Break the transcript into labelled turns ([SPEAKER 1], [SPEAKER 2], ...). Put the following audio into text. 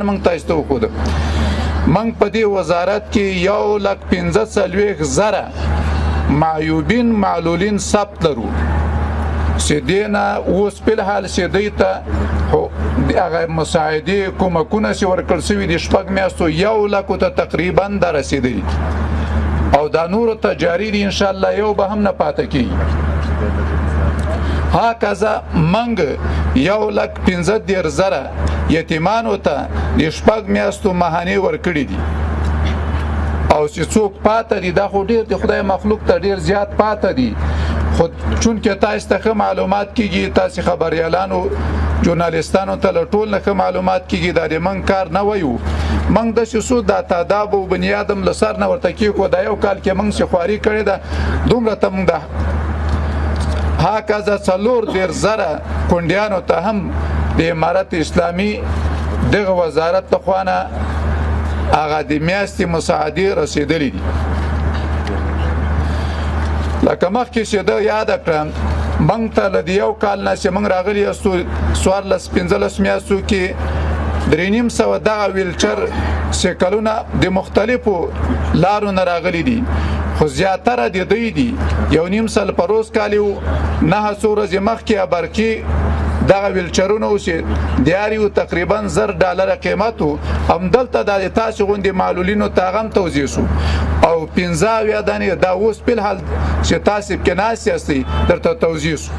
[SPEAKER 1] موږ تاسو ته وښوده. موږ په دې وزارت کې 1,45,000 معیوبین معلولین ثبت لرو چې دینا اوس په حال چې دوی ته هغه مساعدې کومکونه چې ورکړل شوي دي 6 میاشتو 1 لک ته تقریبا در رسیدلی او دا نور ته جاری دي ان شاء الله یو به هم نه پاتې کیږي. هکذا منګ 1,15,000 یتیمانو ته د 6 میاشتو ماهانه ورکړي دي او چې څوک پاتې دي دا خو ډیر د خدای مخلوق ته ډیر زیات پاتې دي. خود چون کې تاسو ته معلومات کیږي تاسو خبريالانو ژورنالستانو ته ټول نه معلومات کیږي دا د من کار نه وایو. من د شسو د تاداب او بنیادم لسر نه ورته کیږي دا یو کال کې من شخواري کړی دا دومره تم ده. هکذا 4,000 کونډیانو ته هم د امارت اسلامي دغه وزارت ته خوانه هغه د میاشتې مساعدې رسیدلې دي. لکه مخکې چې دا یاد کړم موږ ته له یو کال نه چې موږ راغلي یاستو 14-15 میاشتو کې 3,500 دغه ویلچر سیکلونه د مختلفو لارو نه راغلي دي خو زیاتره د دوی دي 1.5 سال پروس کالیو 9 ورځې مخکې برقي دغه ویلچرونه چې دیاریو تقریبا $10 قیمتو هم دلته د تاسو غوندي معلولینو تاغم توزیع شو او 15 دانې دا اوس په حال چې تاسو کې ناس یاستئ درته توزیع شو.